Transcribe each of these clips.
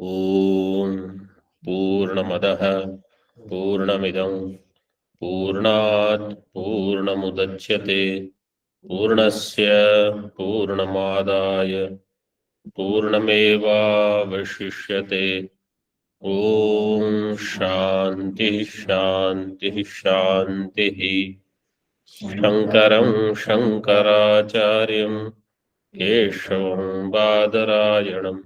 ओम पूर्णमदः पूर्णमिदं पूर्णात् पूर्णमुदच्यते पूर्णस्य पूर्णमादाय पूर्णमेवावशिष्यते। ओम शांति शांति शांति। शंकरं शंकराचार्यं केशवं बादरायणं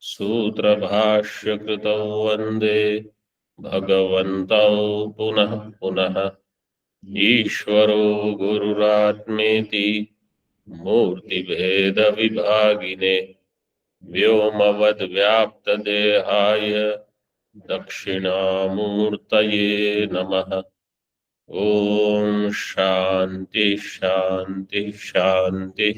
सूत्रभाष्यकृतौ वन्दे भगवन्तौ पुनः पुनः। ईश्वरो गुरुरात्मेति मूर्तिभेदविभागिने व्योमवद्व्याप्तदेहाय दक्षिणामूर्तये नमः। ओम शांति शांति शांति।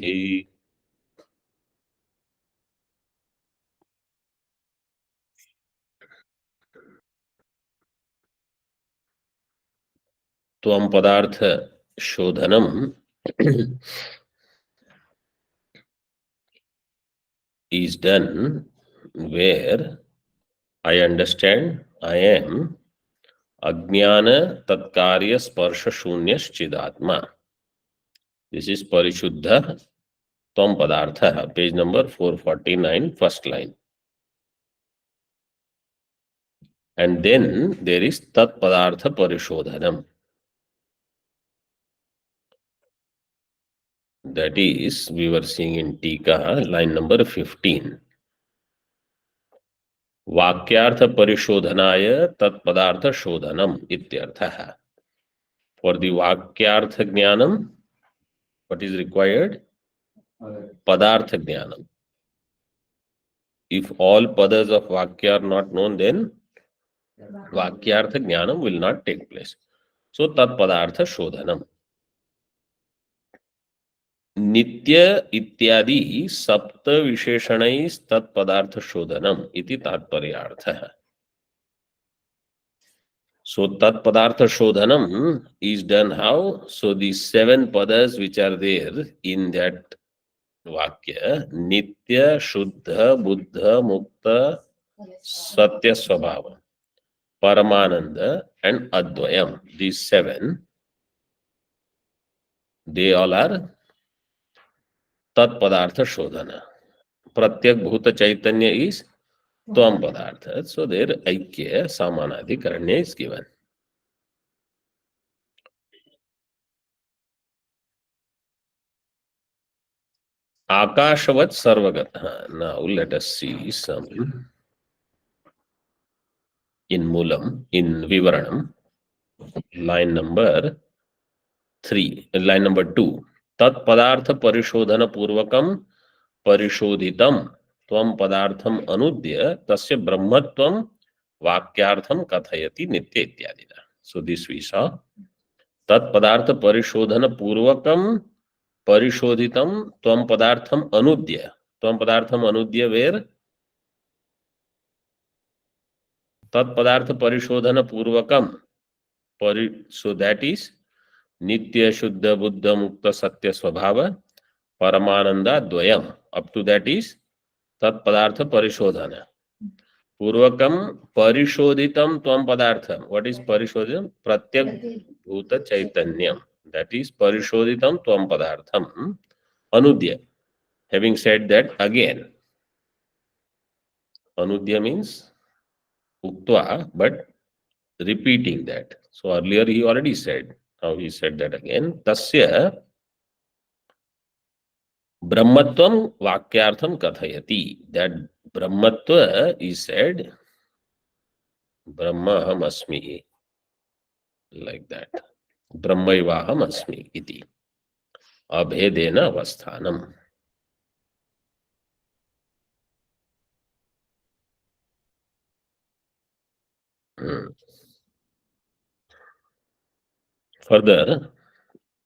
त्वं पदार्थ शोधनम is done where I understand I am Ajnana Tatkarya Sparsha Shunyaschidatma. This is Parishuddha Tvam Padartha, page number 449, first line. And then there is Tat Padartha Parishodhanam. That is, we were seeing in Tika, line number 15. वाक्यार्थ परिशोधनाय तत्पदार्थ शोधनम इत्यर्थः. For the वाक्यार्थ ज्ञानम, what is required? Padartha jnanam. If all padas of vakya are not known, then vakyartha jnanam will not take place. So tat padartha shodhanam. Nitya ityadi sapta visheshanais tat padartha shodhanam iti tatparyarthah. So tat padartha shodhanam is done how? So the 7 padas which are there in that vakya, nitya, shuddha, buddha, mukta, satya swabhava, paramananda and advayam, these 7, they all are tat padartha shodhana. Pratyak bhuta chaitanya is tvam padartha. So there aikya samanadhikaranya is given. Akashavat sarvagat. Now let us see some in Moolam, in Vivaranam, line number 3, line number 2. Tat padartha parishodhana purvakam parishodhitam tvam padartham anudya tasya brahmatvam vakyartham kathayati nitya ityadina. So this we saw. Tat padartha parishodhana purvakam parishodhitam tvam padartham anudya. Tvam padartham anudya where? Tat padartha parishodhana purvakam. So that is Nitya Shuddha Buddha Mukta Satya Swabhava Paramananda Dvayam. Up to that is Tat Padartha Parishodhana. Purvakam Parishodhitam Tvam Padartham. What is Parishodhitam? Pratyak Bhuta Chaitanyam. That is Parishodhitam Tvam Padartham. Anudya. Having said that, again, Anudya means Uktva, but repeating that. So earlier he already said. Now he said that again. Tasya Brahmatvam Vakyartham Kathayati. That Brahmatva is said, Brahmaham Asmi, like that. Brahmaivaham Asmi iti. Abhedena Avasthanam. Further,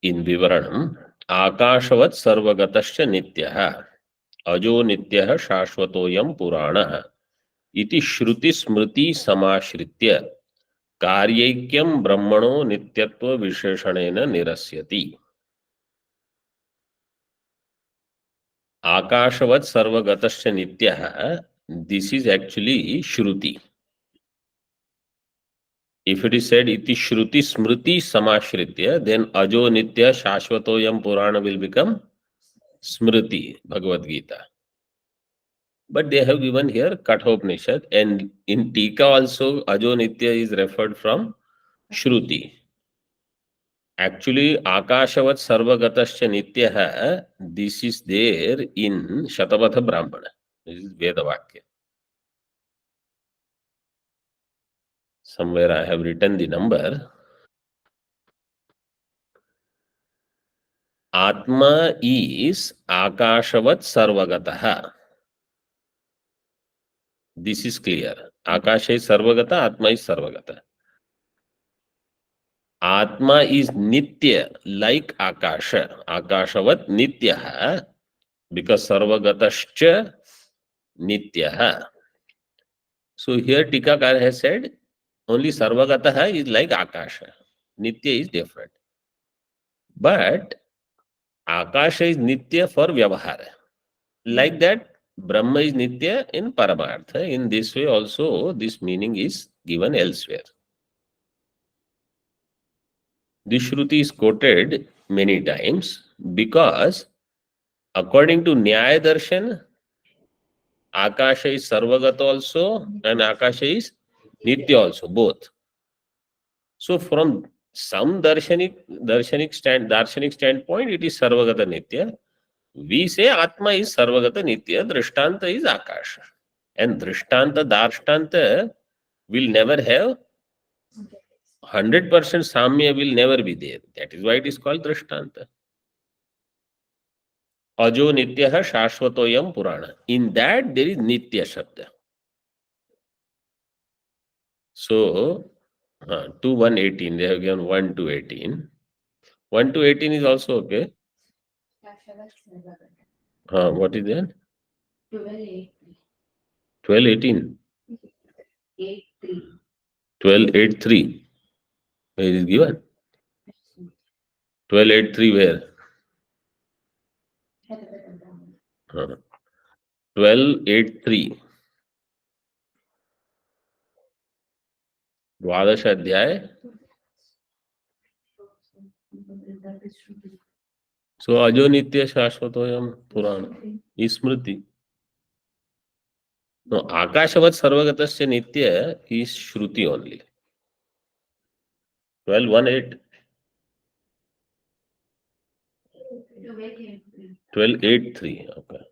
in Vivaranam, Akashavat Sarvagatascha Nityaha Ajo Nityaha Shashvatoyam Puranaha iti Shruti Smriti Samashritya Karyekyam Brahmano Nityatva Visheshanena Nirasyati. Akashavat Sarvagatascha Nityaha, this is actually Shruti. If it is said iti Shruti Smriti Samashritya, then Ajo Nitya Shashvatoyam Purana will become Smriti, Bhagavad Gita. But they have given here Kathopanishad, and in Tika also Ajo Nitya is referred from Shruti. Actually, Akashavat Sarvagatascha Nityaha, this is there in Shatavatha Brahmana. This is Veda Vakya. Somewhere I have written the number. Atma is Akashavat Sarvagataha. This is clear. Akasha is Sarvagata, Atma is Sarvagata. Atma is Nitya, like Akasha. Akashavat Nityaha, because Sarvagatascha Nityaha. So here Tikakar has said only Sarvagataha is like Akasha. Nitya is different. But Akasha is Nitya for Vyavahara. Like that, Brahma is Nitya in Paramartha. In this way also, this meaning is given elsewhere. This Shruti is quoted many times because according to Nyaya Darshan, Akasha is Sarvagat also and Akasha is Nitya also, both. So from some darshanik standpoint, it is Sarvagata Nitya. We say Atma is Sarvagata Nitya, Drishtanta is Akasha. And Drishtanta, Darshtanta will never have 100% Samya will never be there. That is why it is called Drishtanta. Ajo Nityaha Shashvatoyam Purana. In that there is Nitya Shabda. So, 2 118, they have given 1 to 18. 1 to 18 is also okay. What is that? 12 18. 12 8 3. Where is given? 12 8 3 where? 12 8 3. द्वादश अध्याय. So Ajo Nitya Shashvatoyam Purana is Smriti. No, Akashavat Sarvagatasya Nitya is Shruti only. 12 1 8. 12 8 3. Okay.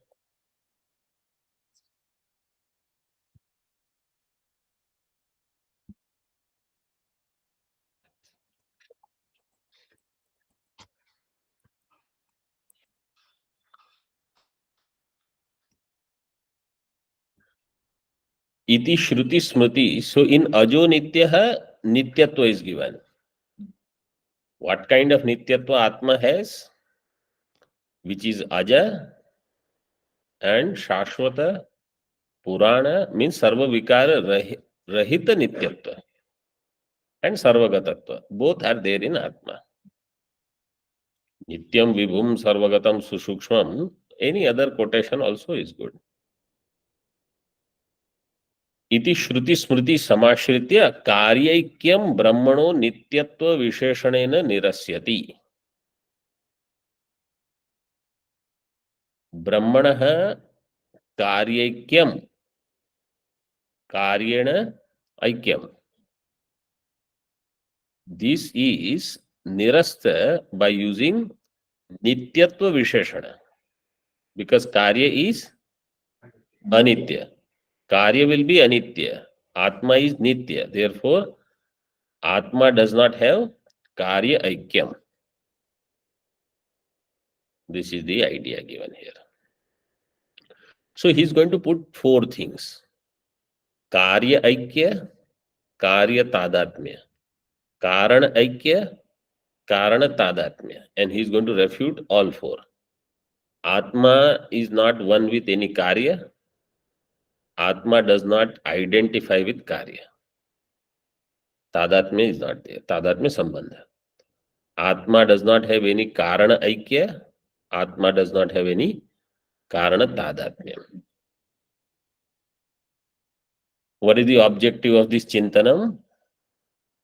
Iti Shruti Smriti. So in Ajo Nityaha, Nityatva is given. What kind of Nityatva Atma has? Which is Aja and Shashvata. Purana means Sarva Vikara Rahita Nityatva and Sarvagatatva. Both are there in Atma. Nityam Vibhum Sarvagatam Sushukshmam. Any other quotation also is good. इति श्रुति स्मृति समाश्रित्य कार्यैक्यं ब्रह्मणो नित्यत्व विशेषणेन निरस्यति. ब्रह्मणः कार्यैक्यं कार्येण ऐक्यम. This is nirasta by using nityatva visheshana, because karya is anitya. Karya will be anitya. Atma is nitya. Therefore, Atma does not have karya aikyam. This is the idea given here. So he is going to put 4 things: karya aikya, karya tadatmya, karana aikya, karana tadatmya, and he is going to refute all 4. Atma is not one with any karya. Atma does not identify with karya. Tadatmya is not there. Tadatmya sambandha. Atma does not have any karana aikya. Atma does not have any karana tadatmya. What is the objective of this Chintanam?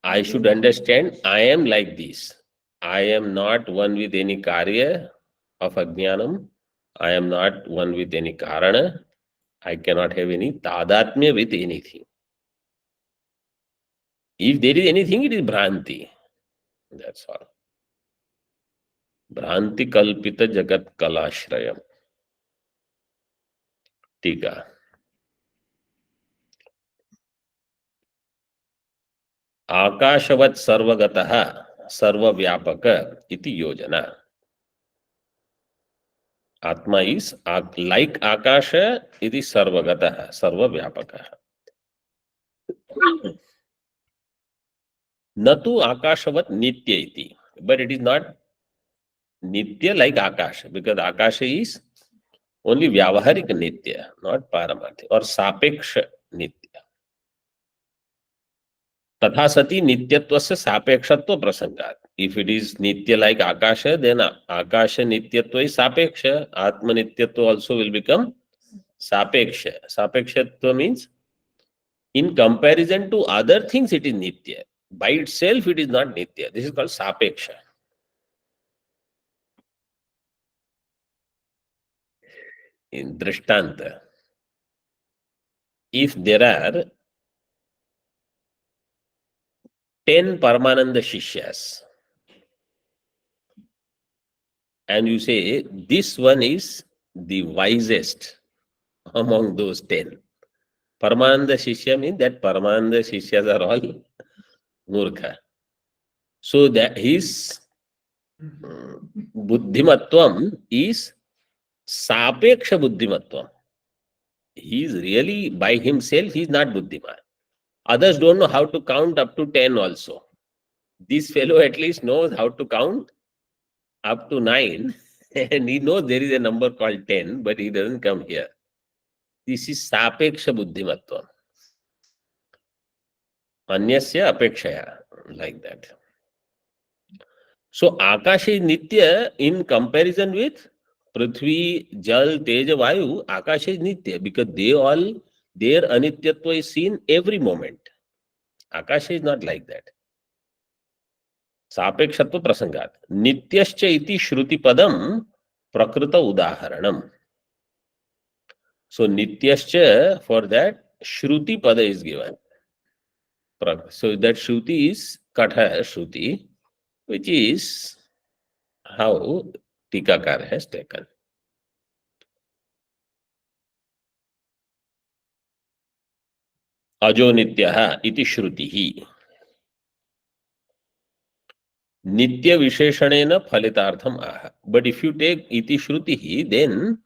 I should understand I am like this. I am not one with any karya of ajnanam. I am not one with any karana. I cannot have any tadatmya with anything. If there is anything, it is Bhranti. That's all. Bhranti kalpita jagat kalashrayam. Tika. Akashavad sarvagataha sarvavyapaka iti yojana. Atma is like Akasha, it is sarvagataha, sarvavyapaka. Natu akashavat nitya iti. But it is not nitya like Akasha, because Akasha is only vyavaharik nitya, not paramarthi, or sapeksha nitya. तथा सती नित्यत्व से सापेक्षत्व प्रसंगात. If it is nitya like Akasha, then Akasha nityatva is sapeksha. Atma nityatva also will become sapeksha. Sapekshatva means in comparison to other things it is nitya. By itself it is not nitya. This is called sapeksha. In Drishtanta, if there are 10 Paramananda Shishyas, and you say this one is the wisest among those 10. Paramananda Shishya means that Paramananda Shishyas are all Murkha. So that his Buddhimatvam is Sapeksha Buddhimatvam. He is really by himself, he is not Buddhiman. Others don't know how to count up to 10 also. This fellow at least knows how to count up to 9 and he knows there is a number called 10, but he doesn't come here. This is Sapeksha Buddhimatvam. Anyasya Apekshaya, like that. So Akash is Nitya in comparison with Prithvi, Jal, Teja, Vayu. Akash is Nitya because their Anityatva is seen every moment. Akash is not like that. Sapekshatva prasangat. Nityascha iti shruti padam prakrita udaharanam. So Nityascha, for that shruti pada is given. So that shruti is Katha shruti, which is how Tikakar has taken. Ajo nityaha iti shrutihi. Nitya visheshanena phalitartham aha. But if you take iti shrutihi, then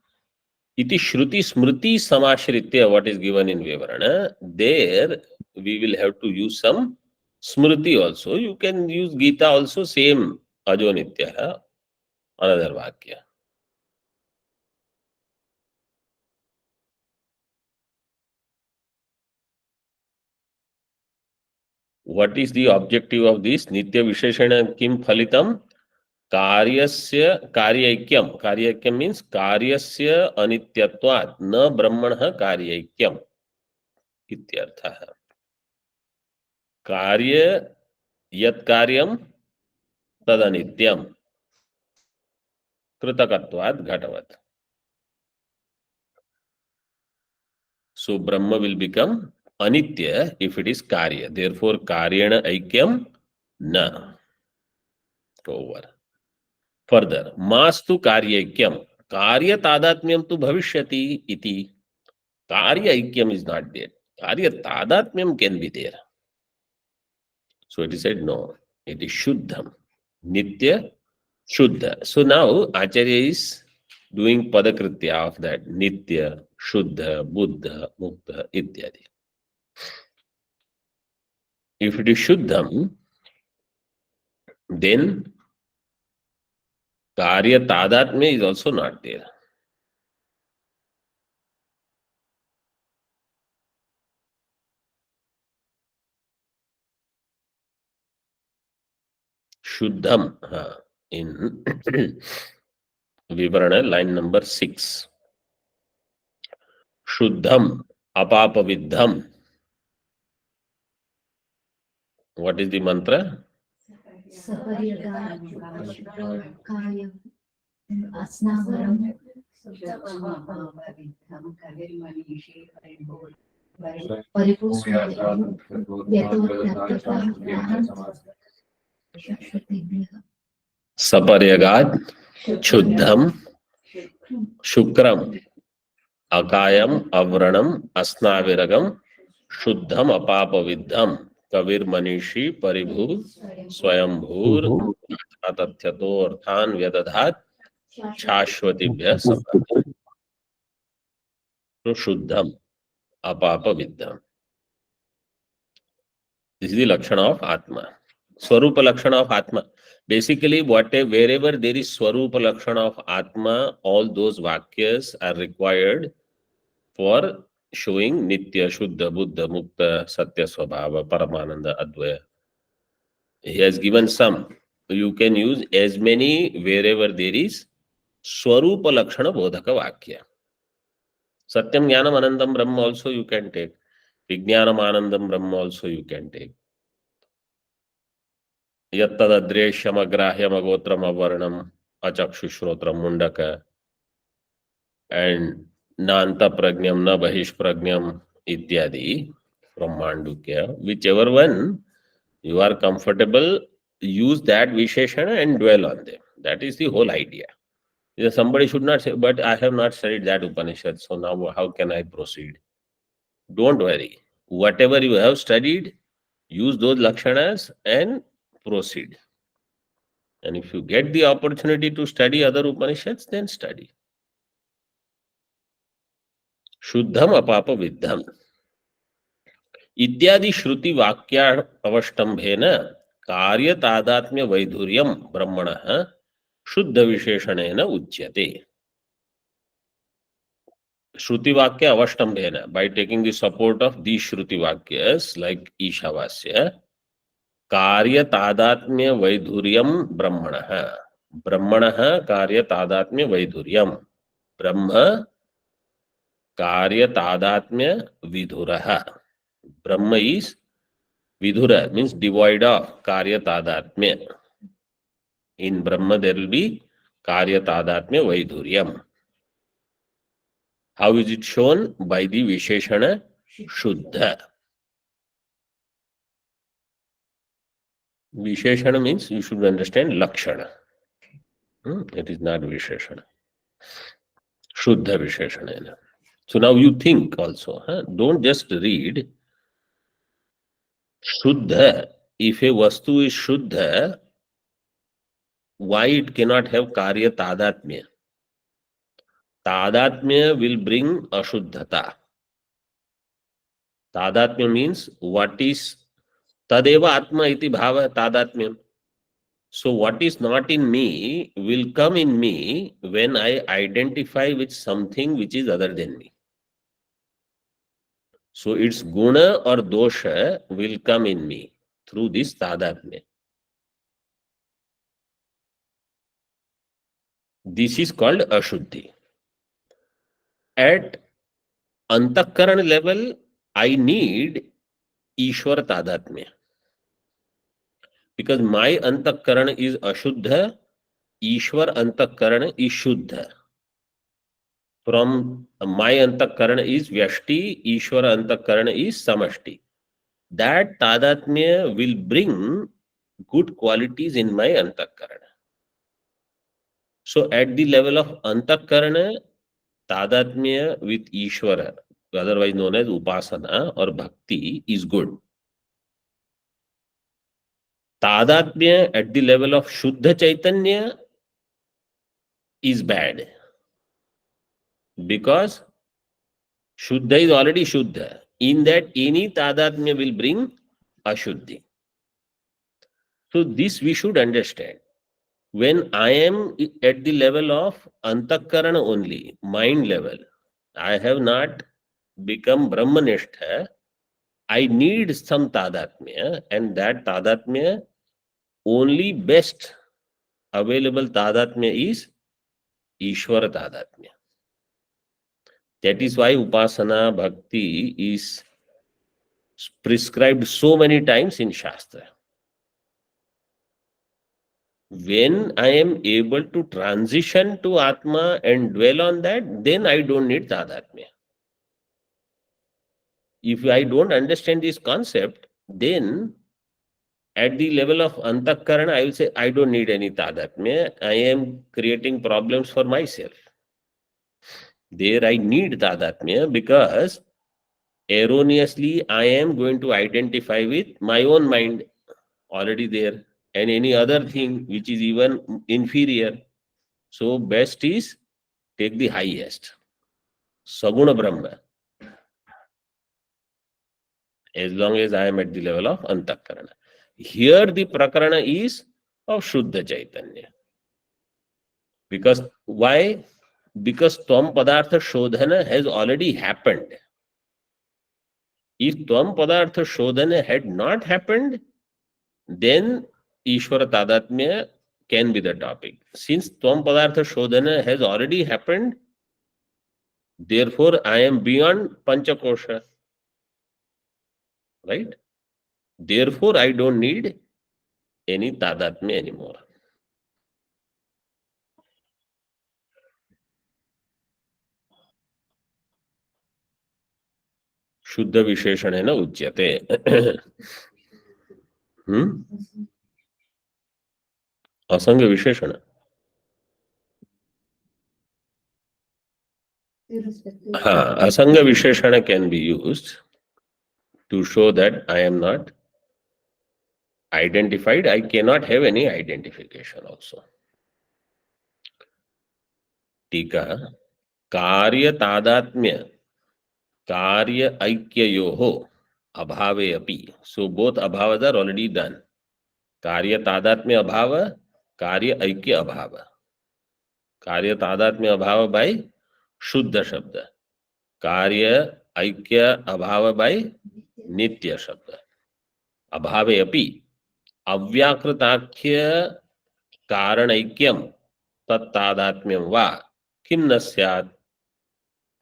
iti shruti smriti samashritya, what is given in Vivarana, there we will have to use some smriti also. You can use Gita also, same ajo nityaha, another vakya. What is the objective of this? Nitya visheshana kim phalitam? Karyasya karyaikyam. Karyaikyam means karyasya anityatvat na brahmanah karyaikyam ityarthah. Karya yat karyam tad anityam kritakatvat ghatavat. So Brahma will become anitya if it is karya. Therefore karyana aikyam na. Over. Further, mastu karyakyam. Karya tadatmyam tu bhavishyati iti. Karya aikyam is not there. Karya tadatmyam can be there. So it is said no. It is shuddham. Nitya shuddha. So now Acharya is doing padakritya of that. Nitya, shuddha, buddha, mukta, ityadi. If it is shuddham, then karya tadatmya is also not there. Shuddham in Vivarana, line number 6. Shuddham apapaviddham What is the mantra? Saparyagad Chuddham Shukram Akayam Avranam Asnaviragam Shuddham Apapaviddham Kavir Manishi Paribhu Swayambhur Tathyato Arthan Vyadadhat Shashvatibhya Sapa. So Shuddham Apapaviddham. This is the Lakshana of Atma. Swarupa Lakshana of Atma. Basically, wherever there is Swarupa Lakshana of Atma, all those Vakyas are required for showing Nitya, Shuddha, Buddha, Mukta, Satya, Swabhava, Paramananda, Advaya. He has given some. You can use as many wherever there is Swarupa Lakshana Bodhaka Vakya. Satyam Jnanam Anandam Brahma also you can take. Vijnanam Anandam Brahma also you can take. Yattadadreshyamagrahyam agotram avarnam achakshushrotam mundaka and nanta prajnam na bahish prajnam ityadi from Mandukya. Whichever one you are comfortable, use that Visheshana and dwell on them. That is the whole idea. Somebody should not say, but I have not studied that Upanishad, so now how can I proceed? Don't worry. Whatever you have studied, use those Lakshanas and proceed. And if you get the opportunity to study other Upanishads, then study. Shuddham apapa viddham. Ityadi shruti vakya avashtambhena karya tadatmya vaidhuryam brahmana shuddha visheshanena uchyate. Shruti vakya avashtambhena, by taking the support of these shruti vakyas like Ishavasya, कार्य तादात्म्य वैधुर्यम ब्रह्मणः ब्रह्मणः कार्य तादात्म्य वैधुर्यम ब्रह्म कार्य तादात्म्य विधुरः ब्रह्म is vidura means devoid of karya tadatmya. In Brahma there will be karya tadatmya vaidhuryam. How is it shown? By the visheshana shuddha. Visheshana means you should understand lakshana. It is not visheshana. Shuddha visheshana. So now you think also. Don't just read. Shuddha. If a vastu is shuddha, why it cannot have karya tadatmya? Tadatmya will bring ashuddhata. Tadatmya means what is tadeva atma iti bhava tadatmya. So what is not in me will come in me when I identify with something which is other than me. So its guna or dosha will come in me through this tadatmya. This is called ashuddhi. At antakaran level, I need Ishwar tadatmya. Because my antakaran is ashuddha, Ishwar antakaran is shuddha. From my antakaran is vyashti, Ishwar antakaran is samashti. That tadatmya will bring good qualities in my antakaran. So at the level of antakarana, tadatmya with Ishwara, otherwise known as upasana or bhakti, is good. Tadatmya at the level of Shuddha Chaitanya is bad. Because Shuddha is already Shuddha. In that, any Tadatmya will bring Ashuddhi. So this we should understand. When I am at the level of Antakarana only, mind level, I have not become Brahmanishtha, I need some Tadatmya, and that Tadatmya, only best available Tadatmya is Ishwara Tadatmya. That is why Upasana Bhakti is prescribed so many times in Shastra. When I am able to transition to Atma and dwell on that, then I don't need Tadatmya. If I don't understand this concept, then at the level of Antakarana, I will say, I don't need any Tadatmya. I am creating problems for myself. There I need Tadatmya because erroneously I am going to identify with my own mind already there and any other thing which is even inferior. So best is take the highest. Saguna Brahma, as long as I am at the level of Antakarana. Here the Prakarana is of Shuddha Chaitanya. Because why? Because Tvam Padartha Shodhana has already happened. If Tvam Padartha Shodhana had not happened, then Ishvara Tadatmya can be the topic. Since Tvam Padartha Shodhana has already happened, therefore I am beyond Panchakosha. Right? Therefore I don't need any Tadatmya anymore. Shuddha Visheshanena Uchyate. Asanga Visheshana. Asanga Visheshana can be used to show that I am not identified. I cannot have any identification also. Tika. Karya Tadatmya. Karya Aikyayoho. Abhave api. So both abhavas are already done. Karya Tadatmya abhava. Karya Aikya abhava. Karya Tadatmya abhava by Shuddha Shabda. Karya Aikya abhava by Nitya Shabda. Abhave api. Avyakritakya Karanaikyam Tattadatmyam va Kim na syat.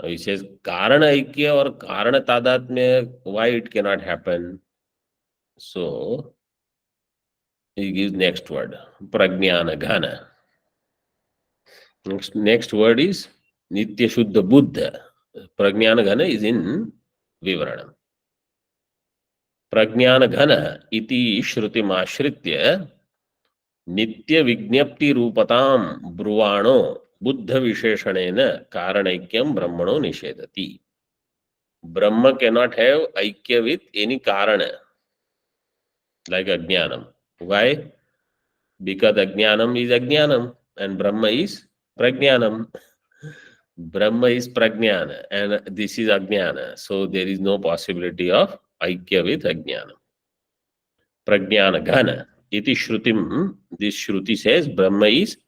Now he says Karana Aikya or Karana Tadatmya, why it cannot happen? So he gives next word, Prajnana Ghana. Next word is Nitya Shuddha Buddha. Prajnana Ghana is in Vivaranam. Prajnana Ghana iti Shrutim Ashritya Nitya Vignapti Rupatam Bruvano Buddha Visheshanena Karanaikyam Brahmano Nishedati. Brahma cannot have Aikya with any Karana, like Ajnanam. Why? Because Ajnanam is Ajnanam and Brahma is Prajnanam. Brahma is Prajnana and this is Ajnana. So there is no possibility of Aikya with Ajnanam. Prajnana Ghana. Iti Shrutim, this Shruti says Brahma is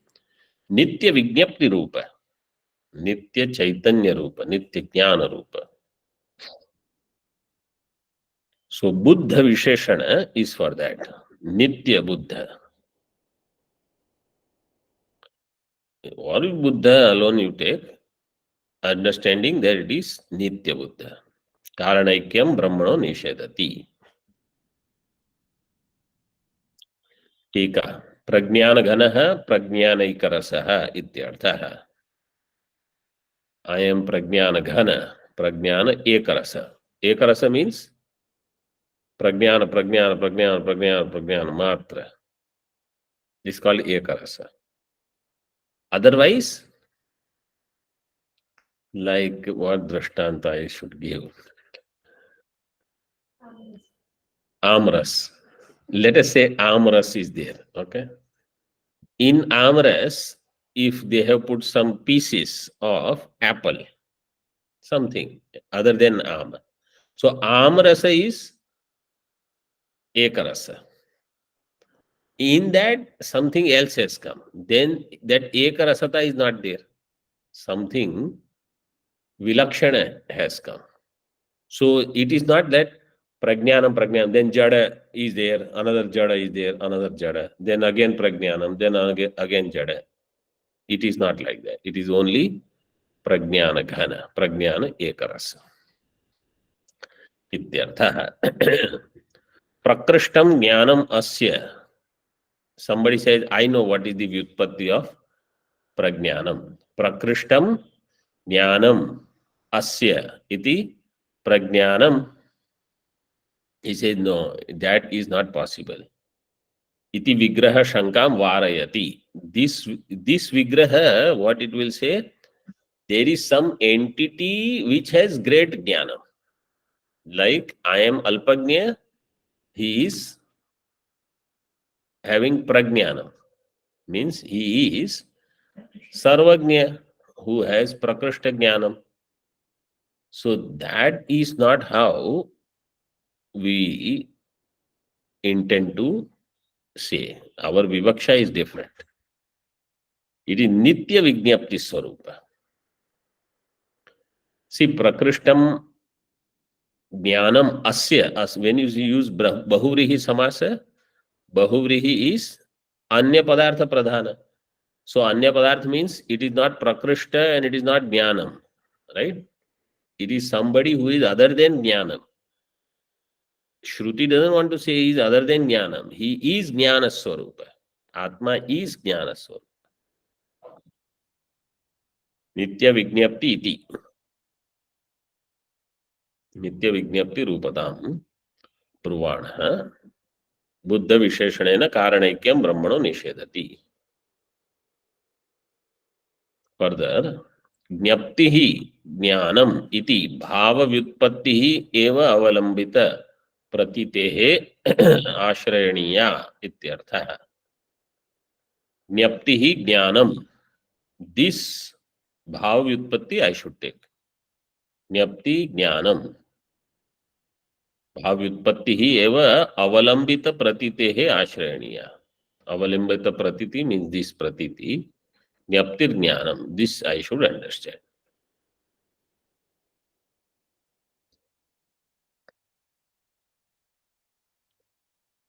Nitya Vignapti Rupa. Nitya Chaitanya Rupa, Nitya Jnana Rupa. So Buddha Visheshana is for that. Nitya Buddha. Or Buddha alone you take, understanding that it is Nitya Buddha. Karanaikyam Brahmano Nishedati. Tika. Prajnana Ghanaha Prajnanaikarasaha Ityarthaha. I am Prajnana Ghana. Prajnana Ekarasa. Ekarasa means Prajnana, Prajnana, Prajnana, Prajnana, Prajnana, Matra. This is called Ekarasa. Otherwise, like what Drashtanta I should give? Amras. Let us say Amras is there. Okay. In Amras, if they have put some pieces of apple, something other than Am. So Amrasa is Ekarasa. In that, something else has come. Then that Ekarasata is not there. Something Vilakshana has come. So it is not that Prajnanam, then Jada is there, another Jada is there, another Jada, then again Prajnanam, then again Jada. It is not like that. It is only Prajnana Ghana, Prajnana Ekarasa. Ityartha. Prakrishtam Jnanam Asya somebody says, I know what is the vyutpatti of prajnanam. Prakrishtam jnanam asya iti prajnanam. He says, no, that is not possible. Iti vigraha shankam varayati. This vigraha, what it will say? There is some entity which has great jnana. Like I am alpagnya, he is having prajnana. Means he is sarvagnya, who has prakrishta jnanam. So that is not how we intend to say. Our vivaksha is different. It is nitya vignapti swarupa. See, prakrishtam jnanam asya, when you use bahuvrihi samasa, bahuvrihi is anya padartha pradhana. So anya padartha means it is not prakrishta and it is not jnanam, right? It is somebody who is other than jnanam. Shruti doesn't want to say he is other than jnanam. He is jnana swarupa. Atma is jnana swarupa. Nitya vignapti iti. Nitya vignapti rupatam pruvana buddha visheshanena karanaikyam brahmano nishedati. Further, ज्ञप्ति ज्ञानम इति भाव व्युत्पत्ति एव अवलंबित प्रतीतेः आश्रयणीया इत्यर्थः. ज्ञप्ति ज्ञानम, this भाव व्युत्पत्ति I should take. ज्ञप्ति ज्ञानम भाव व्युत्पत्ति एव अवलंबित प्रतीतेः आश्रयणीया. अवलंबित प्रतीति means this pratiti. ज्ञप्ति ज्ञानम, this I should understand.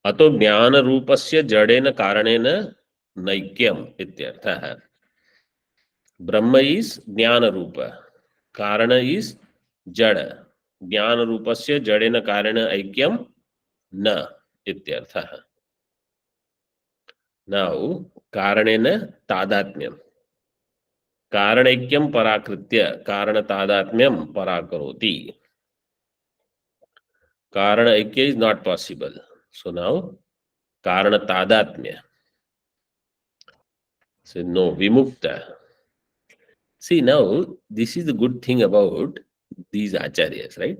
अतो ज्ञान रूपस्य जड़ेन कारणेन नैक्यम इत्यर्थः. ब्रह्म इज ज्ञान रूप, कारण इज जड़. ज्ञान रूपस्य जड़ेन कारणेन ऐक्यम न इत्यर्थः. नाउ कारणेन तादात्म्यम. कारणैक्यम पराकृत्य कारण तादात्म्यम पराकरोति. कारण ऐक्य is not possible. So now कारण तादात्म्य. So no, vimukta. See, now this is the good thing about these acharyas, right?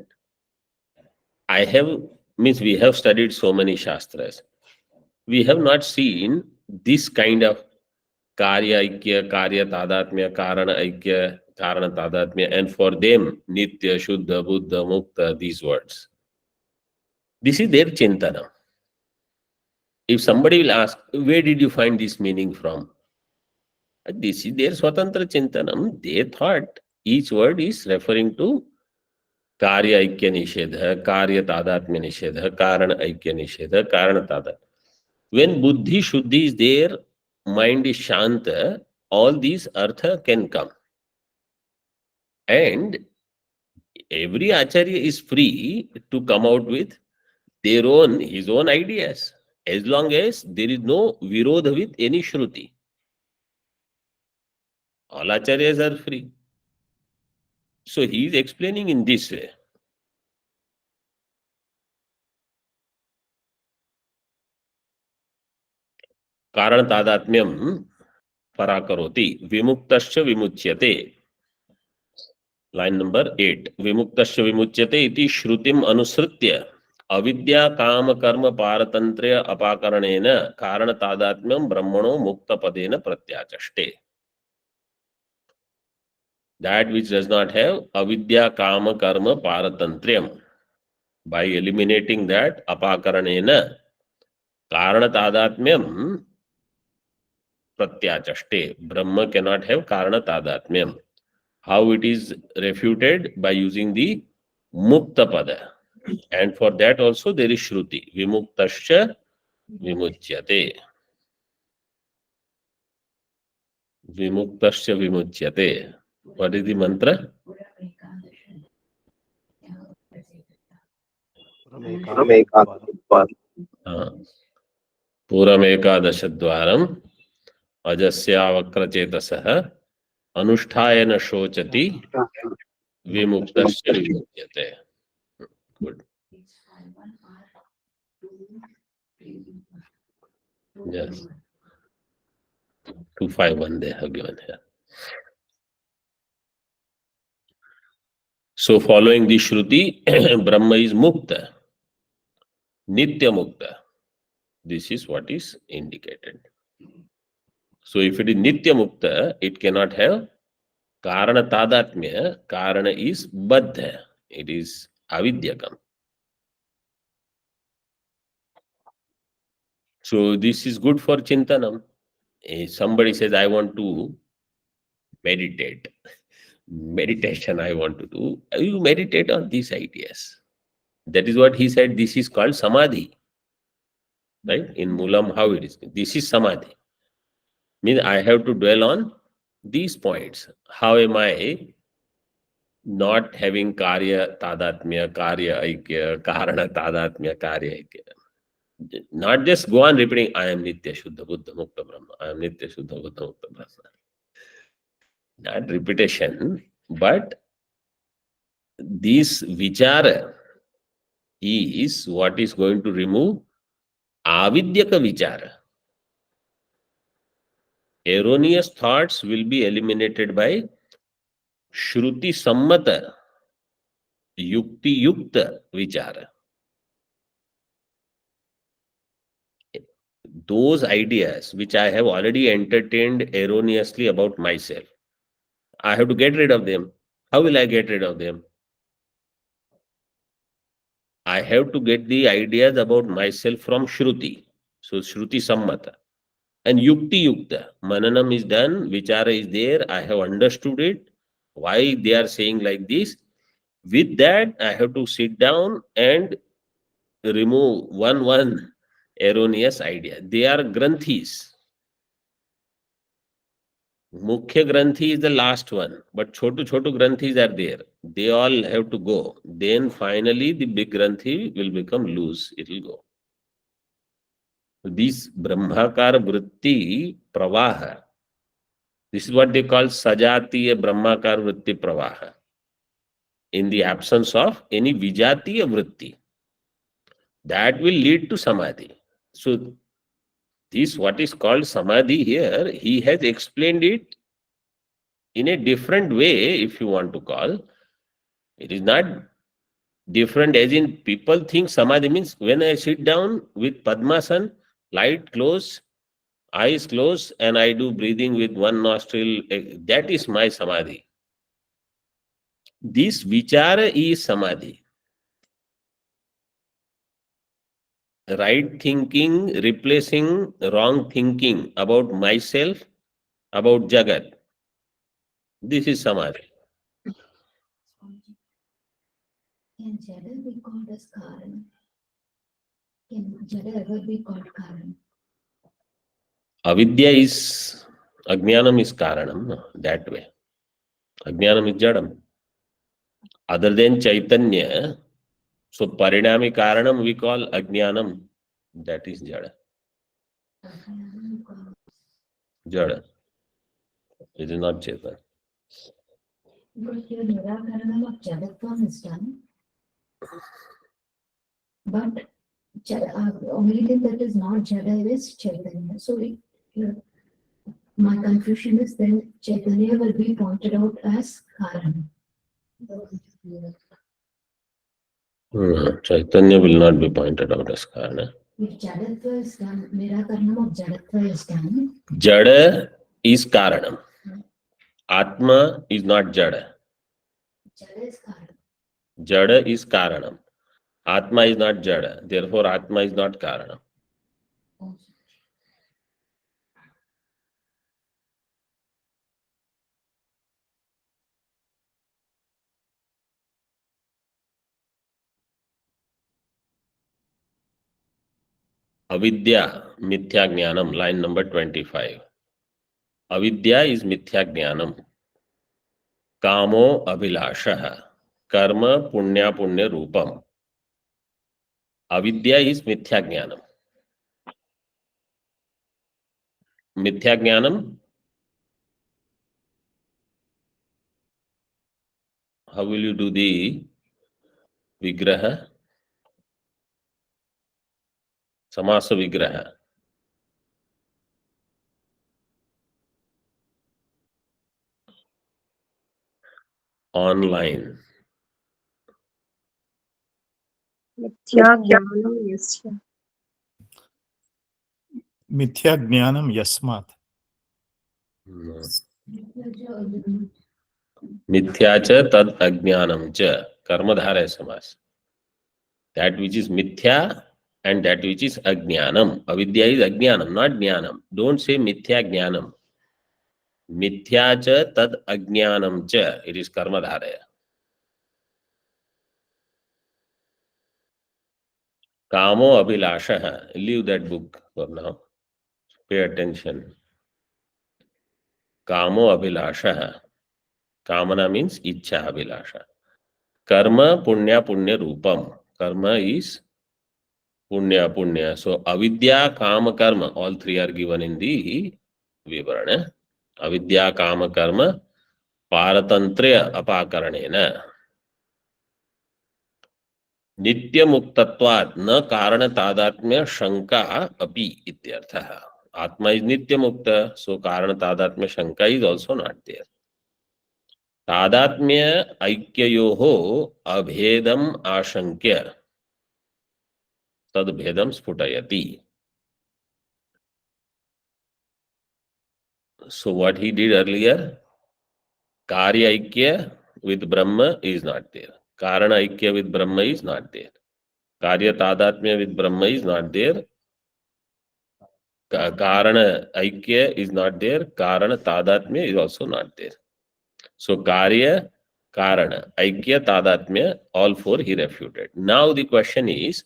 I have, means we have studied so many shastras. We have not seen this kind of karya aikya, karya tadatmya, karana aikya, karana tadatmya, and for them nitya, shuddha, buddha, mukta, these words. This is their chintana. If somebody will ask, where did you find this meaning from? This is their swatantra chintanam. They thought each word is referring to कार्य ऐक्य निषेध, कार्य तादात्म्य निषेध, कारण ऐक्य निषेध, कारण तादात्म्य. When buddhi shuddhi is there, mind is shanta, all these artha can come. And every acharya is free to come out with their own, his own ideas, as long as there is no virodha with any shruti. All acharyas are free. So he is explaining in this way. कारण तादात्म्यम पराकरोति विमुक्तश्च विमुच्यते. Line number 8. विमुक्तश्च विमुच्यते इति श्रुतिम अनुसृत्य अविद्या काम कर्म पारतंत्र्य अपाकरणेन कारण तादात्म्यम ब्रह्मणो मुक्त पदेन प्रत्याचष्टे. That which does not have avidya kama karma paratantriyam, by eliminating that apakaranena karana tadatmyam pratyachaste. Brahma cannot have karana tadatmyam. How it is refuted? By using the mukta pada. And for that also there is shruti. Vimuktascha vimuchyate. Vimuktascha vimuchyate. What is the mantra? पूरमेकादशद्वारम् अजस्यावक्रचेतसः अनुष्ठाय न शोचति विमुक्तस्य विमुच्यते. Good. Yes. 251 they have given here. So following the Shruti, Brahma is Mukta, Nitya Mukta. This is what is indicated. So if it is Nitya Mukta, it cannot have Karana Tadatmya. Karana is Baddha. It is Avidyakam. So this is good for Chintanam. If somebody says, I want to meditate. Meditation I want to do. You meditate on these ideas. That is what he said. This is called Samadhi. Right? In Mulam, how it is. This is Samadhi. Means I have to dwell on these points. How am I not having Karya Tadatmya, Karya Aikya, Karana Tadatmya, Karya Aikya? Not just go on repeating, I am Nitya Shuddha Buddha Mukta Brahma. I am Nitya Shuddha Buddha Mukta Brahma. Not repetition, but this vichara is what is going to remove avidyaka vichara. Erroneous thoughts will be eliminated by shruti sammata yukti yukta vichara. Those ideas which I have already entertained erroneously about myself, I have to get rid of them. How will I get rid of them? I have to get the ideas about myself from Shruti. So Shruti Sammata. And Yukti Yukta. Mananam is done, Vichara is there, I have understood it, why they are saying like this. With that, I have to sit down and remove one erroneous idea. They are granthis. Mukhya Granthi is the last one, but Chotu Granthis are there. They all have to go. Then finally the big Granthi will become loose. It will go. This Brahmakara Vritti Pravaha. This is what they call Sajatiya Brahmakara Vritti Pravaha. In the absence of any Vijatiya Vritti. That will lead to Samadhi. So this what is called Samadhi here, he has explained it in a different way, if you want to call. It is not different as in people think Samadhi means when I sit down with Padmasan, light closed, eyes closed, and I do breathing with one nostril, that is my Samadhi. This vichara is Samadhi. Right thinking replacing wrong thinking about myself, about Jagat. This is Samadhi. Can Jada be called as Karan? Can Jada ever be called Karan? Avidya is, Ajnanam is Karanam, no? That way. Ajnanam is Jadam. Other than Chaitanya, so Parinami Karanam we call Ajnanam. That is Jada. Jada. It is not Chaitanya. But here Nirakaranam of Jadatvam is done. But only thing that is not Jada is Chaitanya. So my confusion is then Chaitanya will be pointed out as Karan. Chaitanya will not be pointed out as Karana. If Jadatva is done, Nirakaranam of Jadatva is done. Jada is Karanam. Atma is not Jada. Jada is Karan. Jada is Karanam. Atma is not Jada. Therefore, Atma is not Karanam. Avidya, Mithya Jnanam, line number 25. Avidya is Mithya Jnanam. Kamo Abhilasha. Karma Punya Punya Rupam. Avidya is Mithya Jnanam. Mithya Jnanam. How will you do the vigraha? Samasa vigraha. Online. मिथ्या ज्ञानं यस्य मिथ्या ज्ञानम यस्मात् No. Mithya cha tad ajnanam cha. Karmadhara is samas. That which is mithya and that which is ajnanam. Avidya is ajnanam, not jnanam. Don't say mithya jnanam. Mithya cha tad ajnanam cha. It is karmadhara. Kamo abhilasha. Leave that book for now. Pay attention. Kamo abhilasha. Kamana means ichha abhilasha. Karma punya punya rupam. Karma is punya punya. So avidya kama karma. All three are given in the Vivarana. Avidya kama karma paratantrya apakaranena. नित्य मुक्तत्वात् न कारण तादात्म्य शंका अपि इत्यर्थः. Atma is nitya mukta, so karana tadatmya shanka is also not there. तादात्म्य ऐक्ययोः अभेदम आशंक्य तद भेदम स्फुटयति. So what he did earlier, karya aikya with Brahma is not there. Karana aikya with Brahma is not there. Karya tadatmya with Brahma is not there. Karana aikya is not there. Karana tadatmya is also not there. So karya, karana, aikya, tadatmya, all four he refuted. Now the question is,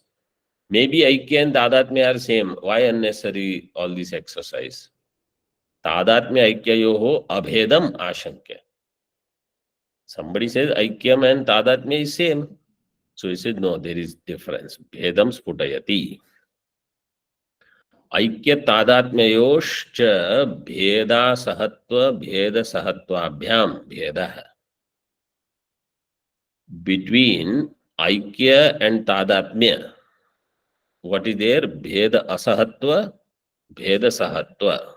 maybe aikya and tadatmya are same. Why unnecessary all this exercise? Tadatmya aikyayoho abhedam ashankya. Somebody says aikyam and tadatmya is same. So he said, no, there is difference. Bhedam sputayati. Aikya tadatmyayoscha bheda sahatva bheda sahatvabhyam bhedah. Between aikya and tadatmya, what is there? Bheda asahatva, bheda sahatva.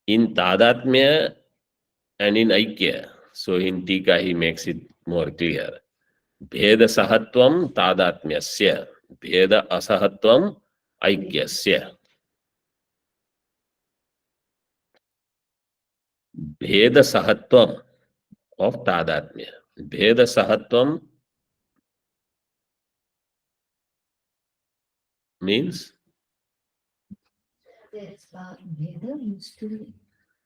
In tadatmya and in aikya, so in Tika he makes it more clear. Bheda sahatvam tadatmyasya, bheda asahatvam aikyasya. Bheda sahatvam of tadatmya. Bheda sahatvam means There is Veda used to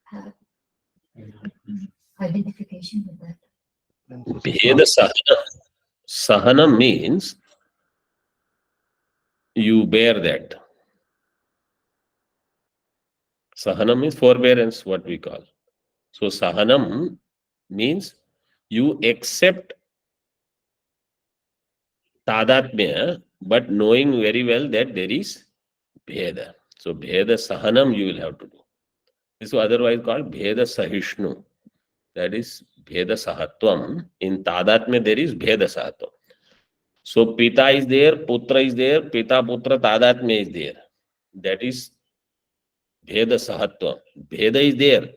have identification with that. Bheda sahanam. Sahanam means you bear that. Sahanam means forbearance, what we call. So sahanam means you accept tadatmya, but knowing very well that there is bheda. So bheda sahanam you will have to do. This is otherwise called bheda sahishnu. That is bheda sahatvam. In tadatmya there is bheda sahatvam. So pita is there, putra is there, pita putra tadatmya is there. That is bheda sahatvam. Bheda is there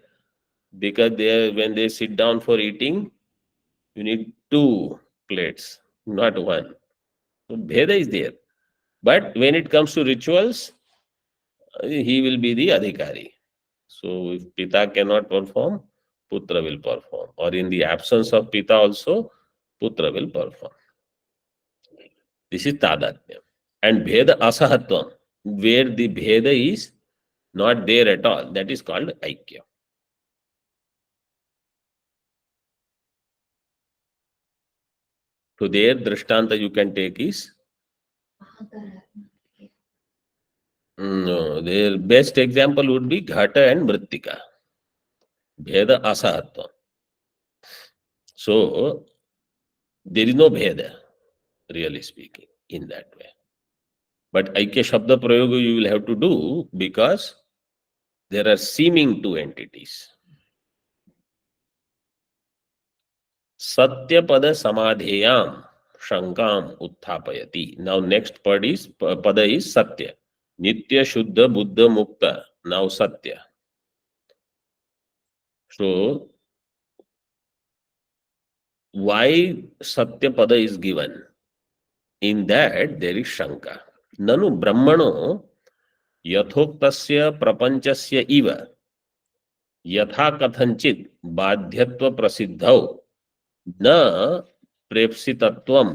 because when they sit down for eating, you need two plates, not one. So bheda is there. But when it comes to rituals, he will be the adhikari. So if Pita cannot perform, Putra will perform. Or in the absence of Pita also, Putra will perform. This is Tadatmya. And Bheda Asahatvam, where the Bheda is not there at all, that is called Aikya. So there, Drishtanta you can take is, no, their best example would be Ghata and Mrittika. Bheda Asahatvam. So there is no Bheda, really speaking, in that way. But Aikya Shabda Prayoga you will have to do because there are seeming two entities. Satyapada samadheyam shankam utthapayati. Now next pada is Satya. Nitya Shuddha Buddha Mukta. Now Satya. So why Satyapada is given? In that there is Shanka. Nanu Brahmano यथोक्तस्य प्रपंचस्य इव यथा कथंचित बाध्यत्व प्रसिद्धौ न प्रेप्सितत्वं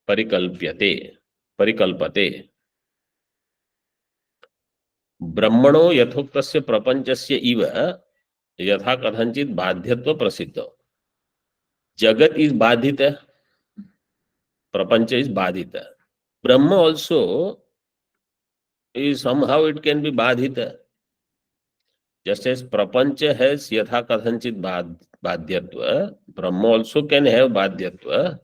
परिकल्प्यते परिकल्पते. ब्रह्मणो यथोक्तस्य प्रपंचस्य इव यथा कथंचित बाध्यत्व प्रसिद्धौ. जगत is बाधित, प्रपंच is बाधित. Brahma also is somehow it can be badhita. Just as prapancha has yatha kathanchit badhyatva, Brahma also can have badhyatva.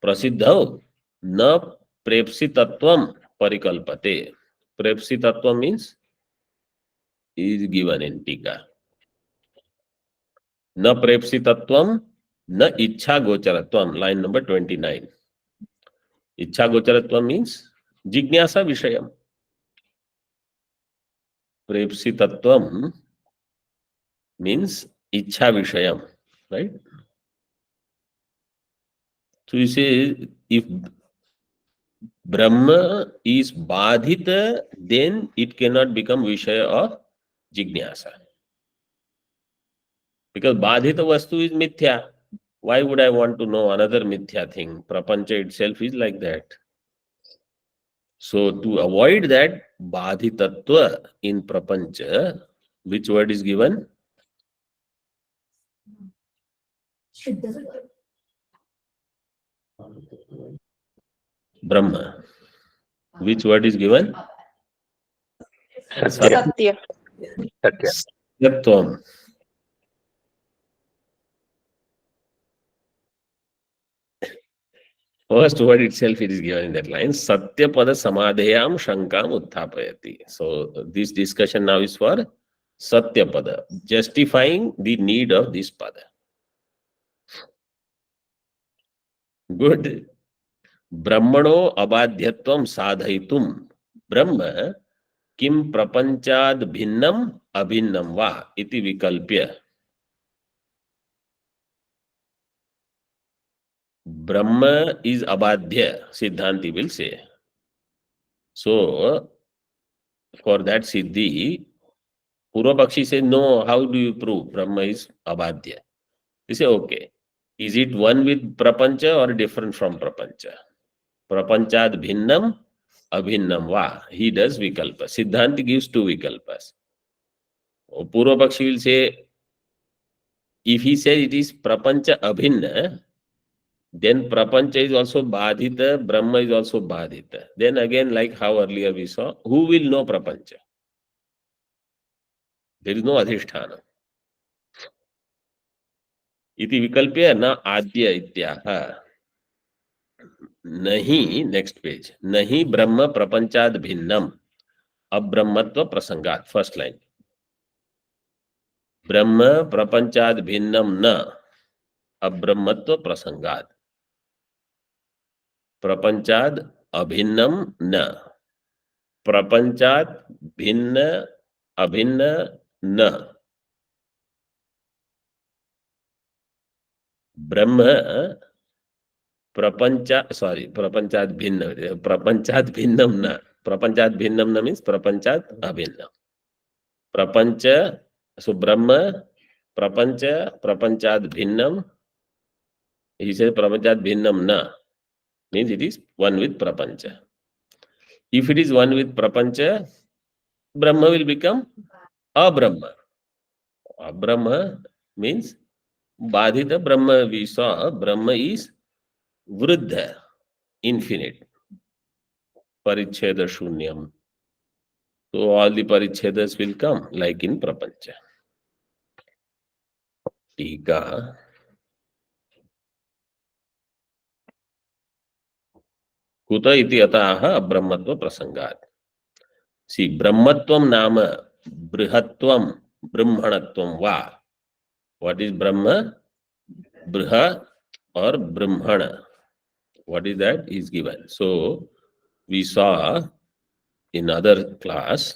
Prasiddhav na prepsitatvam parikalpate. Prepsitatvam means is given in Tika. Na prepsitatvam na ichha gocharatvam. Line number 29. Ichha gocharatvam means jignasa vishayam. Prepsitatvam means ichha vishayam, right? So you say if Brahma is badhita, then it cannot become vishaya of jignasa. Because badhita vastu is mithya. Why would I want to know another mithya thing? Prapancha itself is like that. So to avoid that badhitatva in prapancha, which word is given? Shuddha. Brahma. Which word is given? Satya. Satya. Satyatvam. First word itself it is given in that line. Satyapada samadheyam shankam utthapayati. So this discussion now is for Satyapada, justifying the need of this pada. Good. Brahmano abadhyatvam sadhaitum. Brahma kim prapanchad bhinnam abhinnam va iti vikalpya. Brahma is abadhya, Siddhanti will say. So for that Siddhi, Purvapakshi says, no, how do you prove Brahma is abadhya? You say, okay, is it one with prapancha or different from prapancha? Prapanchad bhinnam abhinnam va. He does vikalpa. Siddhanti gives two vikalpas. Purvapakshi will say, if he says it is prapancha abhinna, then prapancha is also badhita, Brahma is also badhita. Then again, like how earlier we saw, who will know prapancha? There is no adhisthana. Iti vikalpya na adya ityaha. Nahi, next page. Nahi Brahma prapanchad bhinnam. Abrahmatva prasangat. First line. Brahma prapanchad bhinnam na. Abrahmatva prasangat. Prapanchad abhinnam na. Prapanchad bhinna abhinna na. Brahma prapancha, sorry, prapanchad bhinna. Prapanchad bhinnam na. Prapanchad bhinnam na means prapanchad abhinnam. Prapancha, so Brahma, prapancha, prapanchad bhinnam. He says prapanchad bhinnam na. Means it is one with prapancha. If it is one with prapancha, Brahma will become abrahma. Abrahma means badhita Brahma. We saw Brahma is vruddha, infinite. Paricheda shunyam. So all the parichedas will come like in prapancha. Tika. Kuta iti ataha abrahmatva prasangat. See, Brahmatvam Nama Brihatvam Brahmanatvam Va. What is Brahma? Briha or Brahmana. What is that? Is given. So we saw in other class,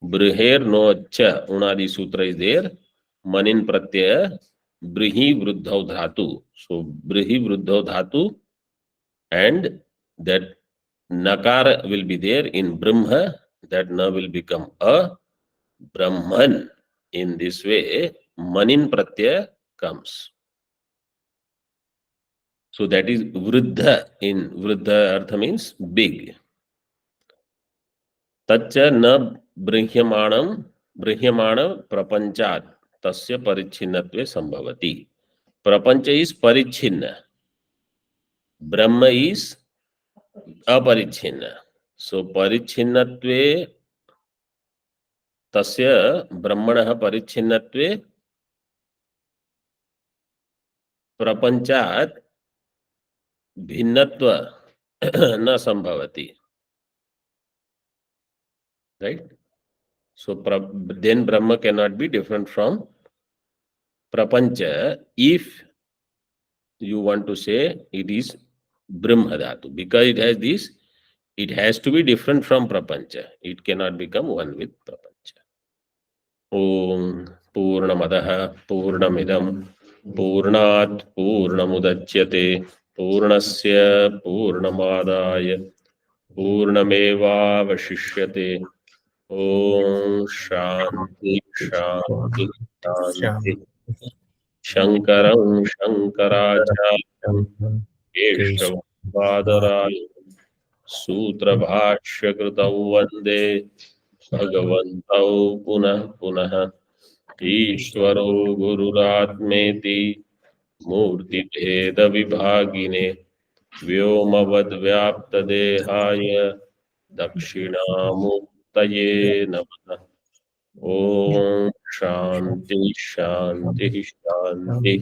Briher Nocha Unadi Sutra is there. Manin Pratyaya Brihi Vruddhav Dhatu. So Brihi Vruddhav Dhatu, and that Nakara will be there in Brahma, that Na will become a Brahman. In this way, Manin Pratyaya comes. So that is Vruddha. In Vruddha Artha means big. Tacha na Brihyamana Prapanchat Tasya Parichinnatve Sambhavati. Prapancha is Parichinna. Brahma is Aparichinna. So Parichinnatve Tasya Brahmanah Parichinnatve Prapanchat Bhinnatva na Sambhavati. Right? So then Brahma cannot be different from Prapancha if you want to say it is Brahma Dhatu. Because it has this, it has to be different from Prapancha. It cannot become one with Prapancha. Om Purnamadaha Purnamidam Purnat Purnamudachyate Purnasya Purnamadaya Purnameva Vashishyate. Om Shanti Shanti Shanti. Shankaram Shankaracharya Keshavadaraya Sutra Bhashya Kritau Vande Bhagavantau Punah Punah Ishvaro Gururatmeti Murti Bheda Vibhagine Vyomavad Vyapta Dehaya Dakshinamuktaye Namah. Om Shanti Shanti Shanti.